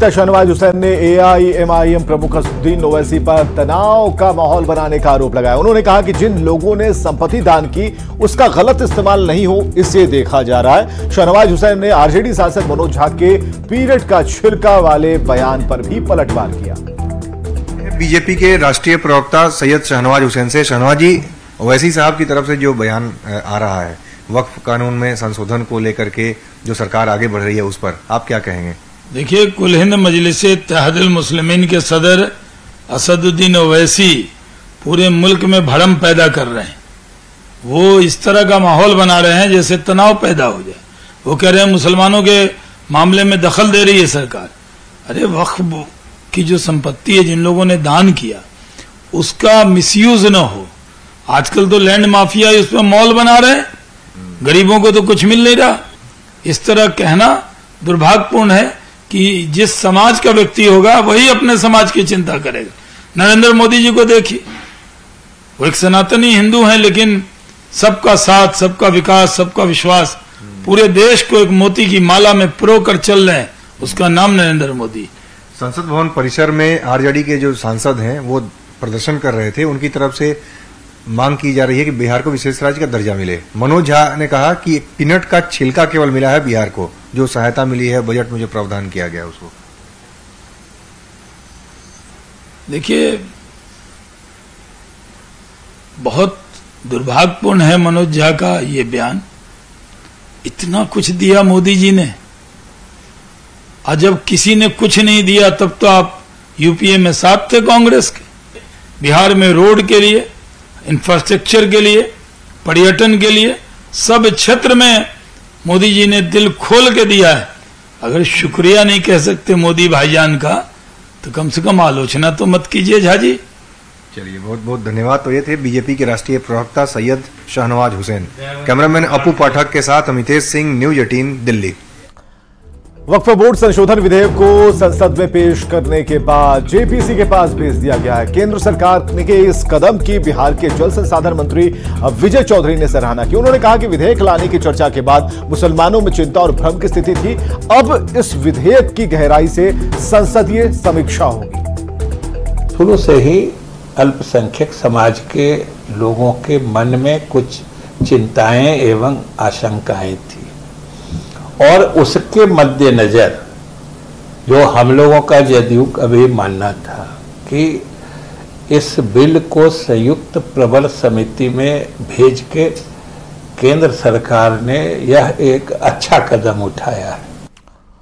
प्रवक्ता शहनवाज हुसैन ने एआईएमआईएम प्रमुख असदुद्दीन ओवैसी पर तनाव का माहौल बनाने का आरोप लगाया। उन्होंने कहा कि जिन लोगों ने संपत्ति दान की उसका गलत इस्तेमाल नहीं हो, इसे देखा जा रहा है। शहनवाज हुसैन ने आरजेडी सांसद मनोज झा के पीरियड का छिलका वाले बयान पर भी पलटवार किया। बीजेपी के राष्ट्रीय प्रवक्ता सैयद शहनवाज हुसैन से, शहनवाज जी, ओवैसी साहब की तरफ से जो बयान आ रहा है वक्फ कानून में संशोधन को लेकर के जो सरकार आगे बढ़ रही है, उस पर आप क्या कहेंगे? देखिए, कुल हिंद मजलिस-ए-इत्तेहादुल मुस्लिमीन के सदर असदुद्दीन ओवैसी पूरे मुल्क में भड़म पैदा कर रहे हैं। वो इस तरह का माहौल बना रहे हैं जैसे तनाव पैदा हो जाए। वो कह रहे हैं मुसलमानों के मामले में दखल दे रही है सरकार। अरे वक्फ की जो संपत्ति है, जिन लोगों ने दान किया, उसका मिसयूज न हो। आजकल तो लैंड माफिया उस पर मॉल बना रहे हैं, गरीबों को तो कुछ मिल नहीं रहा। इस तरह कहना दुर्भाग्यपूर्ण है कि जिस समाज का व्यक्ति होगा वही अपने समाज की चिंता करेगा। नरेंद्र मोदी जी को देखिए, वो एक सनातनी हिंदू हैं, लेकिन सबका साथ, सबका विकास, सबका विश्वास, पूरे देश को एक मोती की माला में पिरो कर चल रहे हैं। उसका नाम नरेंद्र मोदी। संसद भवन परिसर में आरजेडी के जो सांसद हैं वो प्रदर्शन कर रहे थे। उनकी तरफ से मांग की जा रही है कि बिहार को विशेष राज्य का दर्जा मिले। मनोज झा ने कहा कि एक पीनट का छिलका केवल मिला है बिहार को, जो सहायता मिली है बजट में जो प्रावधान किया गया उसको। देखिए, बहुत दुर्भाग्यपूर्ण है मनोज झा का ये बयान। इतना कुछ दिया मोदी जी ने, और जब किसी ने कुछ नहीं दिया तब तो आप यूपीए में साथ थे कांग्रेस के। बिहार में रोड के लिए, इंफ्रास्ट्रक्चर के लिए, पर्यटन के लिए, सब क्षेत्र में मोदी जी ने दिल खोल के दिया है। अगर शुक्रिया नहीं कह सकते मोदी भाईजान का, तो कम से कम आलोचना तो मत कीजिए झा जी। चलिए, बहुत बहुत धन्यवाद। तो ये थे बीजेपी के राष्ट्रीय प्रवक्ता सैयद शहनवाज हुसैन। कैमरामैन अपू पाठक के साथ अमितेश सिंह, न्यूज 18 दिल्ली। वक्फ बोर्ड संशोधन विधेयक को संसद में पेश करने के बाद जेपीसी के पास भेज दिया गया है। केंद्र सरकार के इस कदम की बिहार के जल संसाधन मंत्री विजय चौधरी ने सराहना की। उन्होंने कहा कि विधेयक लाने की चर्चा के बाद मुसलमानों में चिंता और भ्रम की स्थिति थी। अब इस विधेयक की गहराई से संसदीय समीक्षा होगी। शुरू से ही अल्पसंख्यक समाज के लोगों के मन में कुछ चिंताएं एवं आशंकाएं थी, और उसके मद्देनजर जो हम लोगों का जदयू अभी मानना था कि इस बिल को संयुक्त प्रबल समिति में भेज के केंद्र सरकार ने यह एक अच्छा कदम उठाया है।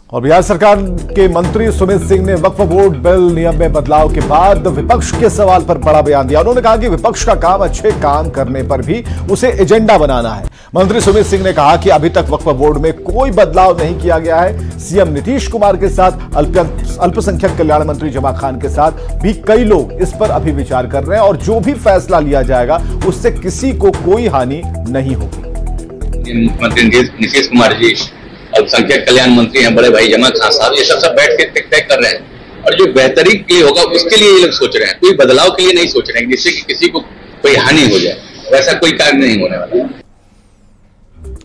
और बिहार सरकार के मंत्री सुमित सिंह ने वक्फ बोर्ड बिल नियम में बदलाव के बाद विपक्ष के सवाल पर बड़ा बयान दिया। उन्होंने कहा कि विपक्ष का काम अच्छे काम करने पर भी उसे एजेंडा बनाना है। मंत्री सुमित सिंह ने कहा कि अभी तक वक्फ बोर्ड में कोई बदलाव नहीं किया गया है। सीएम नीतीश कुमार के साथ अल्पसंख्यक कल्याण मंत्री जमा खान के साथ भी कई लोग इस पर अभी विचार कर रहे हैं, और जो भी फैसला लिया जाएगा उससे किसी को कोई हानि नहीं होगी। मुख्यमंत्री नीतीश कुमार जी, अल्पसंख्यक कल्याण मंत्री हैं बड़े भाई जमा खान साहब, ये सब बैठ के तय कर रहे हैं, और जो बेहतरी के लिए होगा उसके लिए ये लोग सोच रहे हैं। कोई बदलाव के लिए नहीं सोच रहे हैं जिससे कि किसी को कोई हानि हो जाए। वैसा कोई कार्य नहीं होने वाला।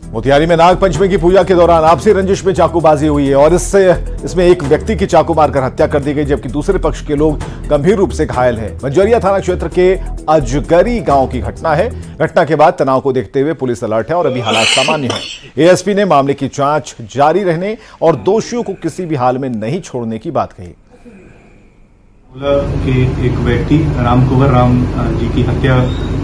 मोतिहारी में नाग पंचमी की पूजा के दौरान आपसी रंजिश में चाकूबाजी हुई है, और इसमें एक व्यक्ति की चाकू मारकर हत्या कर दी गई, जबकि दूसरे पक्ष के लोग गंभीर रूप से घायल हैं। मंजरिया थाना क्षेत्र के अजगरी गांव की घटना है। घटना के बाद तनाव को देखते हुए पुलिस अलर्ट है और अभी हालात सामान्य है। एएसपी ने मामले की जांच जारी रहने और दोषियों को किसी भी हाल में नहीं छोड़ने की बात कही। कि एक व्यक्ति राम कुंवर राम जी की हत्या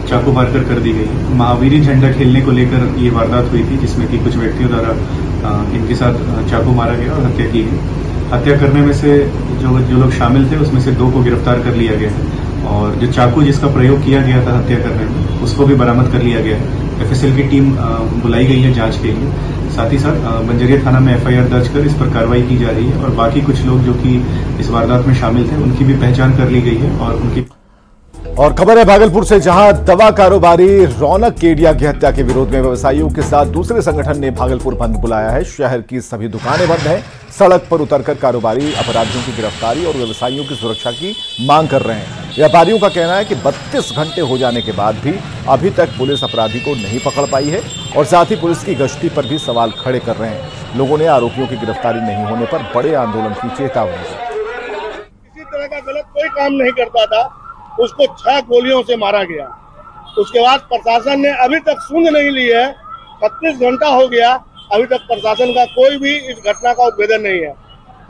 चाकू मारकर कर दी गई। महावीरी झंडा खेलने को लेकर ये वारदात हुई थी, जिसमें कि कुछ व्यक्तियों द्वारा इनके साथ चाकू मारा गया और हत्या की गई। हत्या करने में से जो लोग शामिल थे उसमें से 2 को गिरफ्तार कर लिया गया है, और जो चाकू जिसका प्रयोग किया गया था हत्या करने में उसको भी बरामद कर लिया गया है। एफएसएल की टीम बुलाई गई है जांच के लिए। साथ ही साथ बंजरिया थाना में एफआईआर दर्ज कर इस पर कार्रवाई की जा रही है, और बाकी कुछ लोग जो कि इस वारदात में शामिल थे उनकी भी पहचान कर ली गई है। और खबर है भागलपुर से, जहां दवा कारोबारी रौनक केडिया की हत्या के विरोध में व्यवसायियों के साथ दूसरे संगठन ने भागलपुर बंद बुलाया है। शहर की सभी दुकानें बंद हैं। सड़क पर उतरकर कारोबारी अपराधियों की गिरफ्तारी और व्यवसायियों की सुरक्षा की मांग कर रहे हैं। व्यापारियों का कहना है कि 32 घंटे हो जाने के बाद भी अभी तक पुलिस अपराधी को नहीं पकड़ पाई है, और साथ ही पुलिस की गश्ती पर भी सवाल खड़े कर रहे हैं। लोगों ने आरोपियों की गिरफ्तारी नहीं होने पर बड़े आंदोलन की चेतावनी दी। का गलत कोई काम नहीं करता था उसको 6 गोलियों से मारा गया। उसके बाद प्रशासन ने अभी तक सूंद नहीं ली है, 36 घंटा हो गया, अभी तक प्रशासन का कोई भी इस घटना का उद्भेदन नहीं है।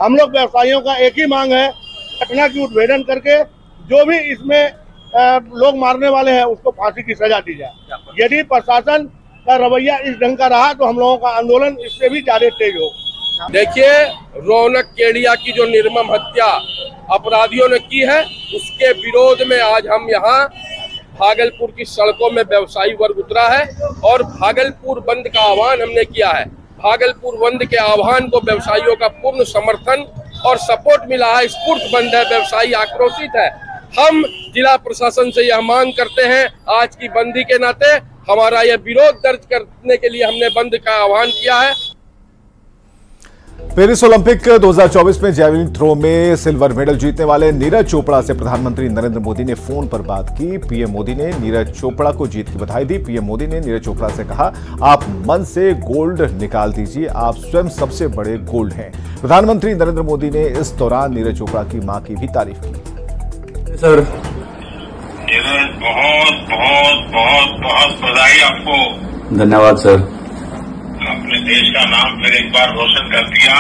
हम लोग व्यवसायियों का एक ही मांग है, घटना की उद्भेदन करके जो भी इसमें लोग मारने वाले हैं उसको फांसी की सजा दी जाए। यदि प्रशासन का रवैया इस ढंग का रहा तो हम लोगों का आंदोलन इससे भी ज्यादा तेज हो। देखिए, रौनक केडिया की जो निर्मम हत्या अपराधियों ने की है उसके विरोध में आज हम यहाँ भागलपुर की सड़कों में व्यवसायी वर्ग उतरा है और भागलपुर बंद का आह्वान हमने किया है। भागलपुर बंद के आह्वान को व्यवसायियों का पूर्ण समर्थन और सपोर्ट मिला है। स्फूर्त बंद है, व्यवसायी आक्रोशित है। हम जिला प्रशासन से यह मांग करते हैं, आज की बंदी के नाते हमारा यह विरोध दर्ज करने के लिए हमने बंद का आह्वान किया है। पेरिस ओलंपिक 2024 में जैवलिन थ्रो में सिल्वर मेडल जीतने वाले नीरज चोपड़ा से प्रधानमंत्री नरेंद्र मोदी ने फोन पर बात की। पीएम मोदी ने नीरज चोपड़ा को जीत की बधाई दी। पीएम मोदी ने नीरज चोपड़ा से कहा, आप मन से गोल्ड निकाल दीजिए, आप स्वयं सबसे बड़े गोल्ड हैं। प्रधानमंत्री नरेंद्र मोदी ने इस दौरान नीरज चोपड़ा की मां की भी तारीफ की। सर नीरज, बहुत बहुत बहुत बहुत बधाई आपको। धन्यवाद सर। अपने देश का नाम फिर एक बार रोशन कर दिया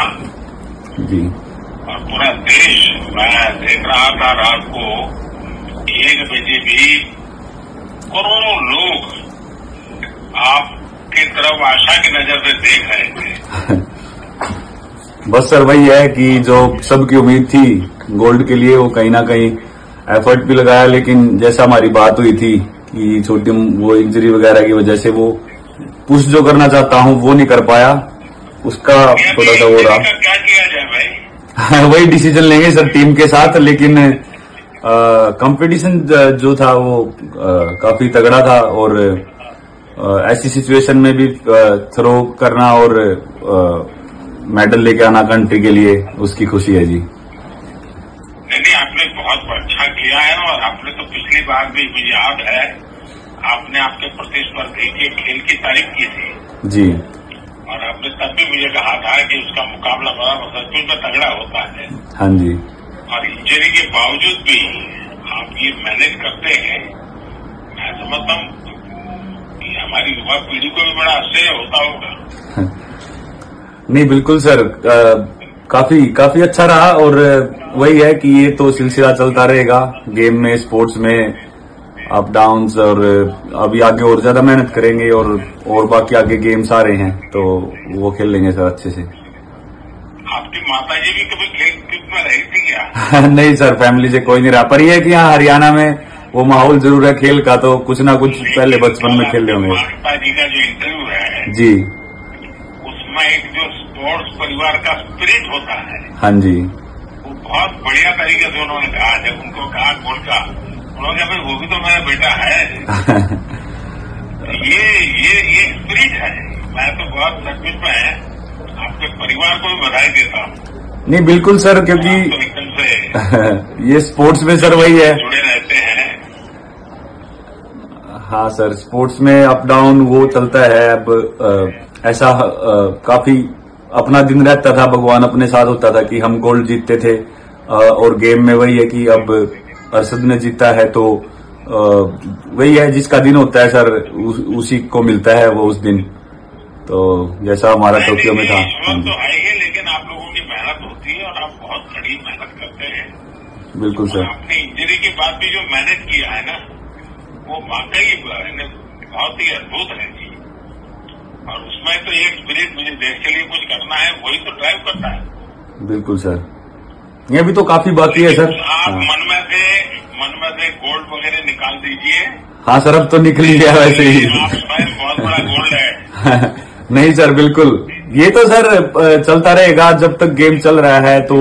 जी। और पूरा देश, मैं देख रहा था रात को 1 बजे भी करोड़ों लोग आपकी तरफ आशा की नजर से देख रहे थे। बस सर वही है कि जो सबकी उम्मीद थी गोल्ड के लिए, वो कहीं ना कहीं एफर्ट भी लगाया, लेकिन जैसा हमारी बात हुई थी कि छोटी वो इंजरी वगैरह की वजह से वो पुश जो करना चाहता हूँ वो नहीं कर पाया, उसका थोड़ा सा वो रहा। क्या किया जाए भाई? वही डिसीजन लेंगे सर टीम के साथ, लेकिन कंपटीशन जो था वो काफी तगड़ा था और ऐसी सिचुएशन में भी थ्रो करना और मेडल लेके आना कंट्री के लिए, उसकी खुशी है जी। नहीं, आपने बहुत अच्छा किया है और आपने तो पिछली बार भी मुझे याद है आपने आपके प्रतिस्पर्धी के खेल की तारीफ की थी जी। और आपने तब भी मुझे कहा था कि उसका मुकाबला बड़ा सचमुच में तगड़ा होता है। हाँ जी। और इंजरी के बावजूद भी आप ये मैनेज करते हैं, मैं समझता हूँ कि हमारी युवा पीढ़ी को भी बड़ा आश्चर्य होता होगा। नहीं बिल्कुल सर, काफी अच्छा रहा और वही है कि ये तो सिलसिला चलता रहेगा गेम में, स्पोर्ट्स में अप डाउन्स, और अभी आगे और ज्यादा मेहनत करेंगे और बाकी आगे गेम्स आ रहे हैं तो वो खेल लेंगे सर अच्छे से। आपकी माताजी भी कभी खेल में रही थी क्या? नहीं सर, फैमिली से कोई नहीं रहा, पर यह है कि यहाँ हरियाणा में वो माहौल जरूर है खेल का, तो कुछ ना कुछ पहले बचपन में खेल रहे होंगे। माताजी का जो इंटरव्यू है जी, उसमें एक जो स्पोर्ट्स परिवार का स्पिरिट होता है, हाँ जी, वो बहुत बढ़िया तरीके से उन्होंने कहा। जब उनको कहा गोल्ड का, उन्होंने कहा वो भी तो मेरा बेटा है। ये स्पिरिट है। मैं तो बहुत सचमुच में आपके परिवार को भी बधाई देता हूँ। नहीं बिल्कुल सर, क्योंकि तो एकदम से ये स्पोर्ट्स में सर वही है, जुड़े रहते हैं। हाँ सर, स्पोर्ट्स में अप डाउन वो चलता है। अब ऐसा काफी अपना दिन रहता था, भगवान अपने साथ होता था कि हम गोल्ड जीतते थे, और गेम में वही है कि अब अरशद ने जीता है तो वही है, जिसका दिन होता है सर उसी को मिलता है वो उस दिन। तो जैसा हमारा टोक्यो में था। तो आएंगे, लेकिन आप लोगों की मेहनत होती है और आप बहुत कड़ी मेहनत करते हैं। बिल्कुल सर। आपने इंजरी के बाद भी जो मैनेज किया है ना, वो वाकई बहुत ही अद्भुत है जी। और उसमें तो एक स्पिरिट, मुझे देश के लिए कुछ करना है, वही तो ड्राइव करता है। बिल्कुल सर, ये भी तो काफी बाकी है सर। आप मन में से गोल्ड वगैरह निकाल दीजिए। हाँ सर, अब तो निकल ही गया वैसे ही। आप बहुत बड़ा गोल्ड है। नहीं सर, बिल्कुल ये तो सर चलता रहेगा जब तक गेम चल रहा है, तो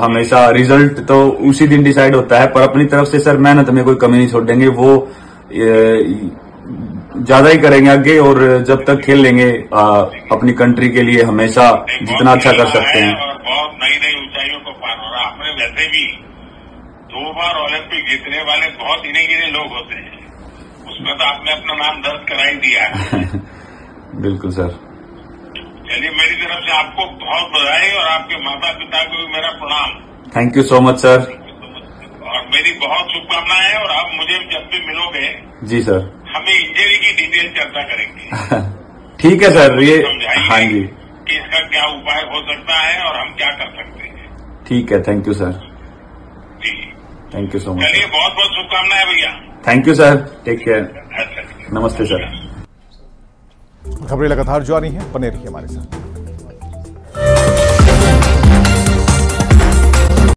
हमेशा रिजल्ट तो उसी दिन डिसाइड होता है, पर अपनी तरफ से सर मेहनत में कोई कमी नहीं छोड़ेंगे, वो ज्यादा ही करेंगे आगे, और जब तक खेल लेंगे अपनी कंट्री के लिए हमेशा जितना अच्छा कर सकते हैं। और बहुत नई नई ऊंचाइयों को पार हो रहा। आपने वैसे भी 2 बार ओलंपिक जीतने वाले बहुत गिने लोग होते हैं, उसमें तो आपने अपना नाम दर्ज करा ही दिया है। बिल्कुल सर। चलिए, मेरी तरफ से आपको बहुत बधाई और आपके माता पिता को भी मेरा प्रणाम। Thank you so much sir. मेरी बहुत शुभकामनाएं हैं और आप मुझे जब भी मिलोगे जी सर, हमें इंजरी की डिटेल चर्चा करेंगे। ठीक है सर, ये हाँ जी कि इसका क्या उपाय हो सकता है और हम क्या कर सकते हैं। ठीक है, थैंक यू सर। जी थैंक यू सो मच। चलिए, बहुत बहुत शुभकामनाएं भैया। Thank you sir, take care. नमस्ते सर। खबरें लगातार जारी हैं, बने रहिए हमारे साथ।